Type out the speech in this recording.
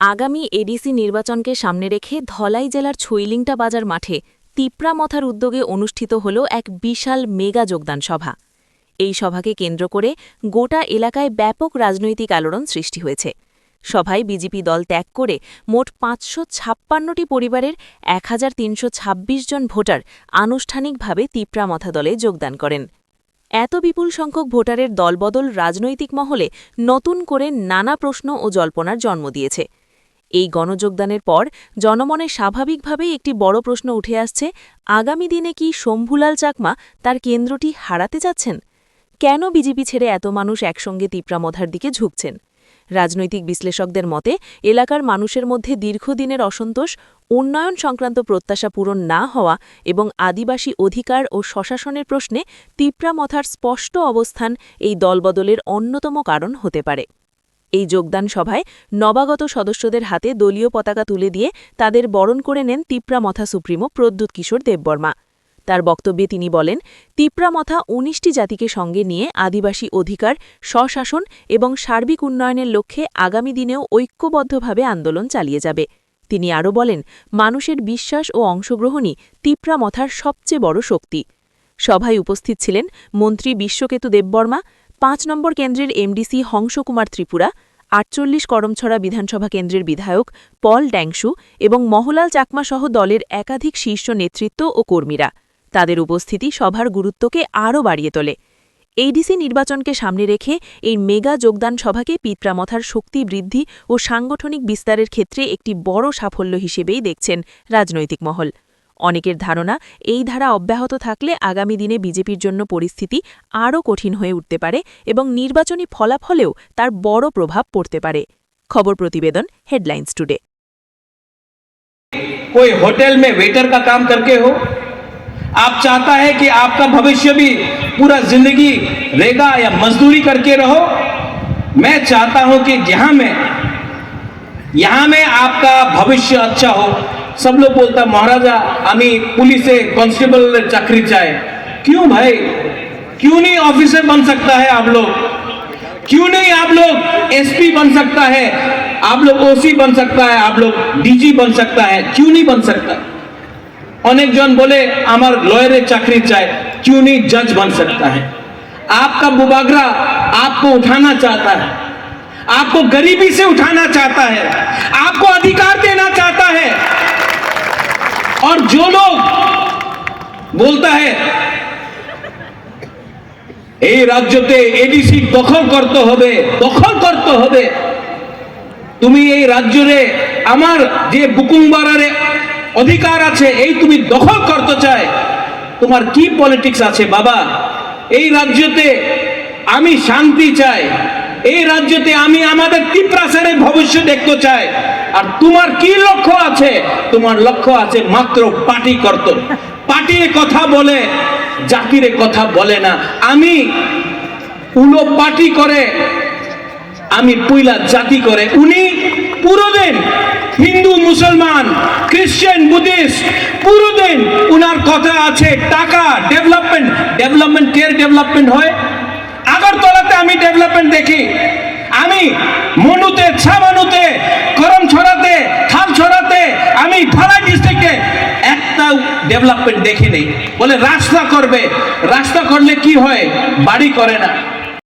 আগামী এডিসি নির্বাচনকে সামনে রেখে ধলাই জেলার ছৈলিংটা বাজার মাঠে তিপ্রামথার উদ্যোগে অনুষ্ঠিত হল এক বিশাল মেগা যোগদান সভা। এই সভাকে কেন্দ্র করে গোটা এলাকায় ব্যাপক রাজনৈতিক আলোড়ন সৃষ্টি হয়েছে। সভায় বিজেপি দল ত্যাগ করে মোট ৫৫৬টি পরিবারের ১৩২৬ জন ভোটার আনুষ্ঠানিকভাবে তিপ্রামথা দলে যোগদান করেন। এত বিপুল সংখ্যক ভোটারের দলবদল রাজনৈতিক মহলে নতুন করে নানা প্রশ্ন ও জল্পনার জন্ম দিয়েছে। এই গণযোগদানের পর জনমনে স্বাভাবিকভাবেই একটি বড় প্রশ্ন উঠে আসছে, আগামী দিনে কি শম্ভুলাল চাকমা তার কেন্দ্রটি হারাতে যাচ্ছেন? কেন বিজেপি ছেড়ে এত মানুষ একসঙ্গে তিপ্রামথার দিকে ঝুঁকছেন? রাজনৈতিক বিশ্লেষকদের মতে এলাকার মানুষের মধ্যে দীর্ঘদিনের অসন্তোষ, উন্নয়ন সংক্রান্ত প্রত্যাশা পূরণ না হওয়া এবং আদিবাসী অধিকার ও স্বশাসনের প্রশ্নে তিপ্রামথার স্পষ্ট অবস্থান এই দলবদলের অন্যতম কারণ হতে পারে। এই যোগদান সভায় নবাগত সদস্যদের হাতে দলীয় পতাকা তুলে দিয়ে তাদের বরণ করে নেন তিপ্রামথা সুপ্রিমো প্রদ্যুৎ কিশোর দেববর্মা। তার বক্তব্যে তিনি বলেন, তিপ্রামথা ১৯টি জাতিকে সঙ্গে নিয়ে আদিবাসী অধিকার, স্বশাসন এবং সার্বিক উন্নয়নের লক্ষ্যে আগামী দিনেও ঐক্যবদ্ধভাবে আন্দোলন চালিয়ে যাবে। তিনি আরও বলেন, মানুষের বিশ্বাস ও অংশগ্রহণই তিপ্রামথার সবচেয়ে বড় শক্তি। সভায় উপস্থিত ছিলেন মন্ত্রী বিশ্বকেতু দেববর্মা, ৫ নম্বর কেন্দ্রের এমডিসি হংসকুমার ত্রিপুরা, ৪৮ করমছড়া বিধানসভা কেন্দ্রের বিধায়ক পল ড্যাংশু এবং মহলাল চাকমাসহ দলের একাধিক শীর্ষ নেতৃত্ব ও কর্মীরা। তাদের উপস্থিতি সভার গুরুত্বকে আরও বাড়িয়ে তোলে। এডিসি নির্বাচনকে সামনে রেখে এই মেগা যোগদান সভাকে তিপ্রামথার শক্তি বৃদ্ধি ও সাংগঠনিক বিস্তারের ক্ষেত্রে একটি বড় সাফল্য হিসেবেই দেখছেন রাজনৈতিক মহল। অনেকের ধারণা, এই ধারা অব্যাহত থাকলে আগামী দিনে বিজেপির জন্য পরিস্থিতি আরও কঠিন হয়ে উঠতে পারে এবং নির্বাচনী ফলাফলেও তার বড় প্রভাব পড়তে পারে। খবর প্রতিবেদন, হেডলাইন্স টুডে। कोई होटल में वेटर का काम करके हो, आप चाहता है कि आपका भविष्य भी पूरा जिंदगी रहेगा या मजदूरी करके रहो। मैं चाहता हूं कि यहां में आपका भविष्य अच्छा हो। सब लोग बोलता महाराजा आमी पुलिसे कांस्टेबल चाकरी चाहे। क्यों भाई, क्यों नहीं ऑफिसर बन सकता है आप लोग? क्यों नहीं आप लोग एसपी बन सकता है, आप लोग ओसी बन सकता है, आप लोग डीजी बन सकता है? क्यों नहीं बन सकता? अनेक जन बोले आमार लॉयरे चाकरी चाहे, क्यों नहीं जज बन सकता है? आपका बुबागरा आपको उठाना चाहता है, आपको गरीबी से उठाना चाहता है, आपको अधिकार देना चाहता है। और जो लोग बोलता है এই রাজ্যতে এডিসি দখল করতে হবে, তুমি এই রাজ্যে আমার যে বুকুংবারারে অধিকার আছে এই তুমি দখল করতে চাই, তোমার কি পলিটিক্স আছে বাবা? এই রাজ্যতে আমি শান্তি চাই, এই রাজ্যতে আমি আমাদের তিপ্রাসের ভবিষ্যৎ দেখতে চাই। আর তোমার কি লক্ষ্য আছে? তোমার লক্ষ্য আছে মাত্র পার্টি করতে। পার্টির কথা বলে, জাতির কথা বলে না। আমি উলো পার্টি করে, আমি পুইলা জাতি করে। উনি পুরো দিন হিন্দু, মুসলমান, খ্রিস্টান, বুদ্ধিস্ট পুরো দিন উনার কথা আছে টাকা, ডেভেলপমেন্ট কে ডেভেলপমেন্ট হয়? আগরতলাতে আমি ডেভেলপমেন্ট দেখি, আমি মনুতে, ছাবানুতে, করমছড়াতে, থালছড়াতে, আমি ধলাই ডিস্ট্রিক্টে একটা ডেভেলপমেন্ট দেখিনি। বলে রাস্তা করবে, রাস্তা করলে কি হয়? বাড়ি করে না।